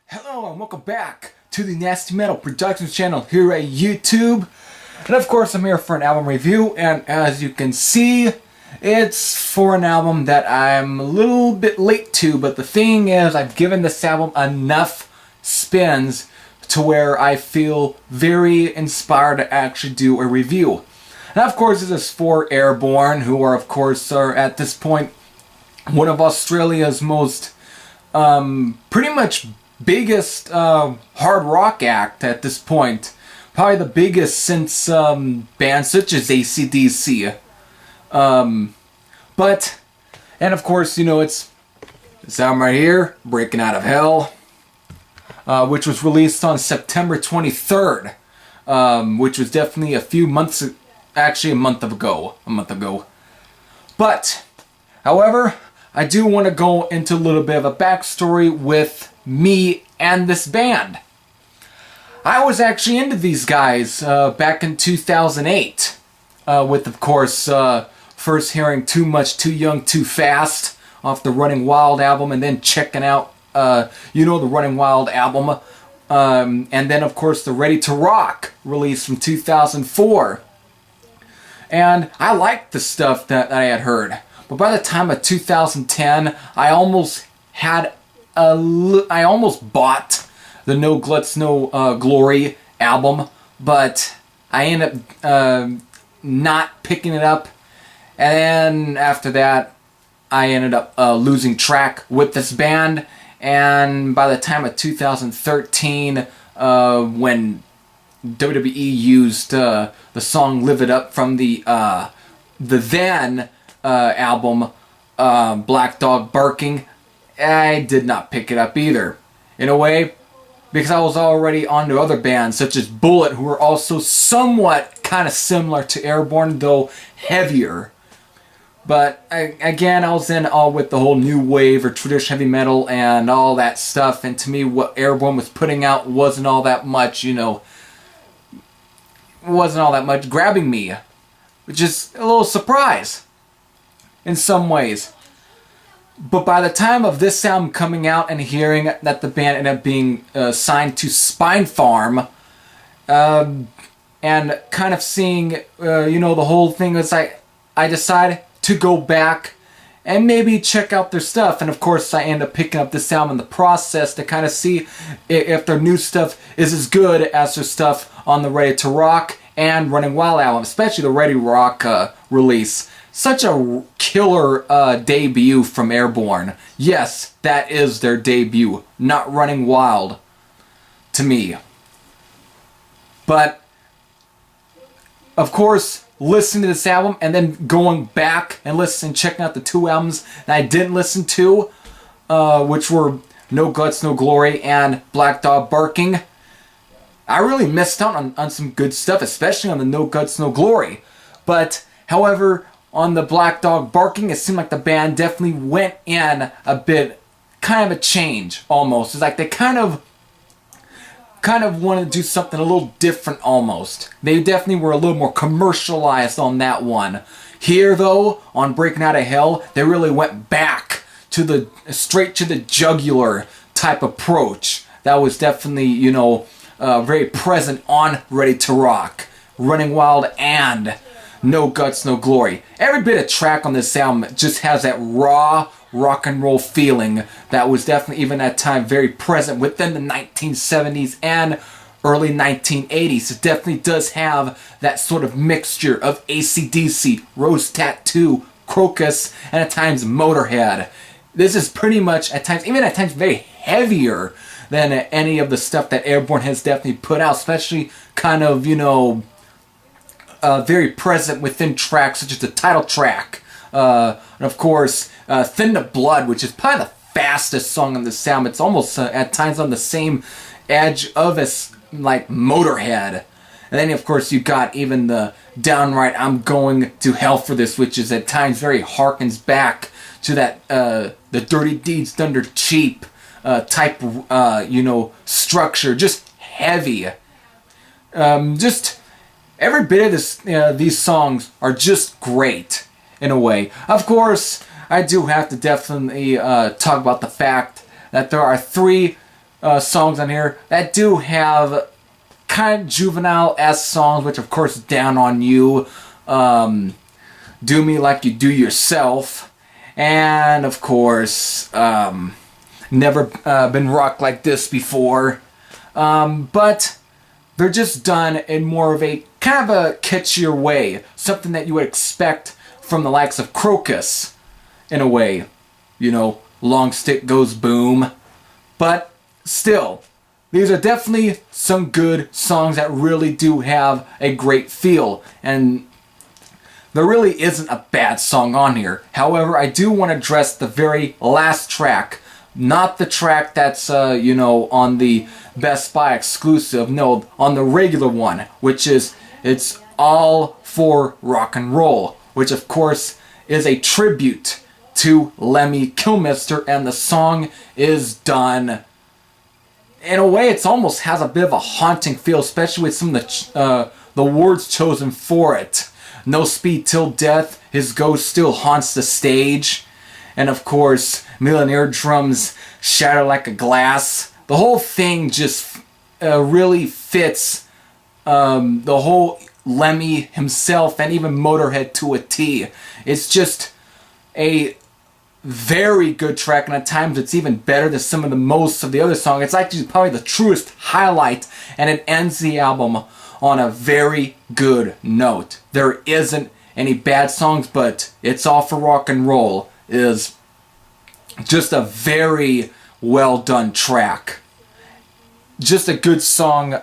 Hello and welcome back to the Nasty Metal Productions channel here at YouTube. And of course I'm here for an album review, and as you can see, it's for an album that I'm a little bit late to, but the thing is I've given this album enough spins to where I feel very inspired to actually do a review. And of course this is for Airbourne, who are at this point one of Australia's most pretty much biggest hard rock act at this point. Probably the biggest since bands such as AC/DC. But, and of course, you know, it's this album right here, Breakin Out of Hell, which was released on September 23rd, which was definitely a few months, actually a month ago. But, however, I do want to go into a little bit of a backstory with me and this band. I was actually into these guys back in 2008 with, of course, first hearing Too Much, Too Young, Too Fast off the Running Wild album, and then checking out, the Running Wild album, and then, of course, the Ready to Rock release from 2004. And I liked the stuff that I had heard. But by the time of 2010, I almost bought the No Gluts, No Glory album, but I ended up not picking it up, and then after that, I ended up losing track with this band, and by the time of 2013, when WWE used the song Live It Up from the then album, Black Dog Barking, I did not pick it up either. In a way, because I was already on to other bands such as Bullet, who were also somewhat kind of similar to Airbourne, though heavier. But again, I was in all with the whole new wave or traditional heavy metal and all that stuff, and to me what Airbourne was putting out wasn't all that much, grabbing me, which is a little surprise in some ways. But by the time of this album coming out and hearing that the band ended up being signed to Spine Farm, and kind of seeing, the whole thing, it's like I decided to go back and maybe check out their stuff. And of course I end up picking up this album in the process to kind of see if their new stuff is as good as their stuff on the Ready to Rock and Running Wild album, especially the Ready to Rock release. Such a killer debut from Airbourne. Yes, that is their debut, not Running Wild, to me. But, of course, listening to this album and then going back and checking out the two albums that I didn't listen to, which were No Guts, No Glory and Black Dog Barking, I really missed out on some good stuff, especially on the No Guts, No Glory. But, however, on the Black Dog Barking, it seemed like the band definitely went in a bit, kind of a change, almost. It's like they kind of wanted to do something a little different, almost. They definitely were a little more commercialized on that one. Here, though, on Breakin Outta Hell, they really went back to straight to the jugular type approach. That was definitely, very present on Ready to Rock, Running Wild, and No Guts, No Glory. Every bit of track on this album just has that raw rock and roll feeling that was definitely even at time very present within the 1970s and early 1980s. It definitely does have that sort of mixture of AC/DC, Rose Tattoo, Crocus, and at times Motorhead. This is pretty much at times, even at times, very heavier than any of the stuff that Airbourne has definitely put out, especially kind of, very present within tracks such as the title track, and of course Thin to Blood, which is probably the fastest song on this album. It's almost at times on the same edge of like Motorhead. And then of course you got even the downright I'm Going to Hell for This, which is at times very harkens back to that the Dirty Deeds Done Dirt Cheap type structure, just heavy, just every bit of these songs are just great, in a way. Of course, I do have to definitely talk about the fact that there are three songs on here that do have kind of juvenile-esque songs, which of course Down on You, Do Me Like You Do Yourself, and of course Never Been Rocked Like This Before. But they're just done in more of a kind of a catchier way, something that you would expect from the likes of Crocus in a way. You know, Long Stick Goes Boom. But still, these are definitely some good songs that really do have a great feel, and there really isn't a bad song on here. However, I do want to address the very last track, not the track that's on the Best Buy exclusive, no, on the regular one, which is It's All for Rock and Roll, which of course is a tribute to Lemmy Kilmister, and the song is done in a way it's almost has a bit of a haunting feel, especially with some of the words chosen for it. No speed till death, his ghost still haunts the stage. And of course, Millionaire drums shatter like a glass. The whole thing just really fits the whole Lemmy himself and even Motorhead to a T. It's just a very good track, and at times it's even better than some of the most of the other songs. It's actually probably the truest highlight, and it ends the album on a very good note. There isn't any bad songs, but It's All for Rock and Roll is just a very well done track. Just a good song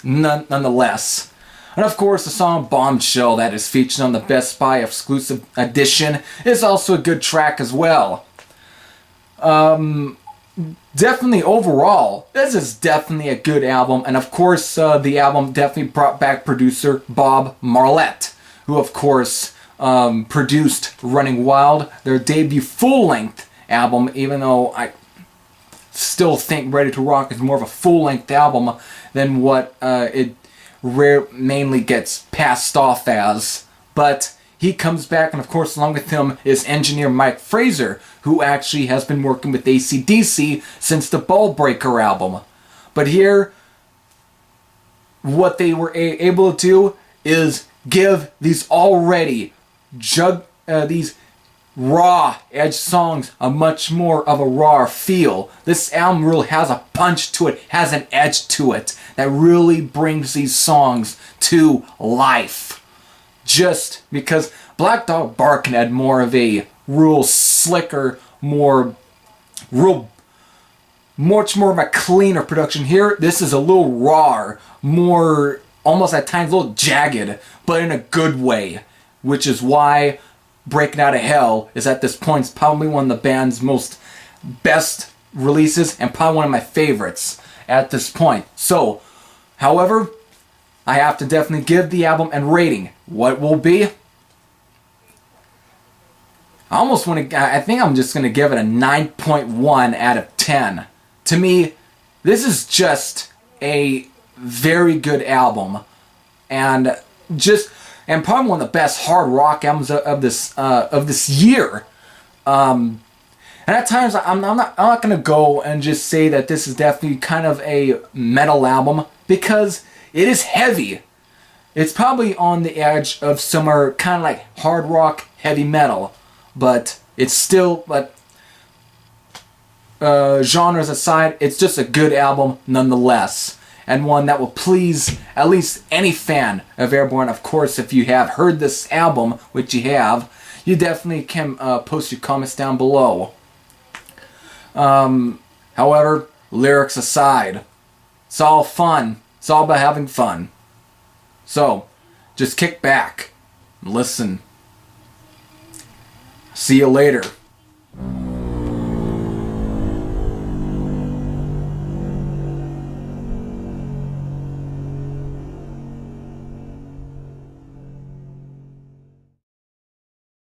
nonetheless. And of course, the song Bombshell that is featured on the Best Buy exclusive edition is also a good track as well. Definitely overall, this is definitely a good album. And of course, the album definitely brought back producer Bob Marlette, who of course produced Running Wild, their debut full-length album, even though I still think Ready to Rock is more of a full-length album than what it mainly gets passed off as. But he comes back, and of course along with him is engineer Mike Fraser, who actually has been working with AC/DC since the Ball Breaker album. But here, what they were able to do is give these already these raw edge songs a much more of a raw feel. This album really has a punch to it, has an edge to it that really brings these songs to life. Just because Black Dog Barkin had more of a real slicker, much more of a cleaner production. Here, this is a little raw, more almost at times a little jagged, but in a good way, which is why Breakin Outta Hell is at this point probably one of the band's best releases and probably one of my favorites at this point. So, however, I have to definitely give the album a rating. What will be? I think I'm just going to give it a 9.1 out of 10. To me, this is just a very good album, and probably one of the best hard rock albums of this year. And at times, I'm not going to go and just say that this is definitely kind of a metal album, because it is heavy. It's probably on the edge of somewhere kind of like hard rock, heavy metal, but it's still, genres aside, it's just a good album nonetheless, and one that will please at least any fan of Airbourne. Of course, if you have heard this album, which you have, you definitely can post your comments down below. However, lyrics aside, it's all fun. It's all about having fun. So, just kick back and listen. See you later.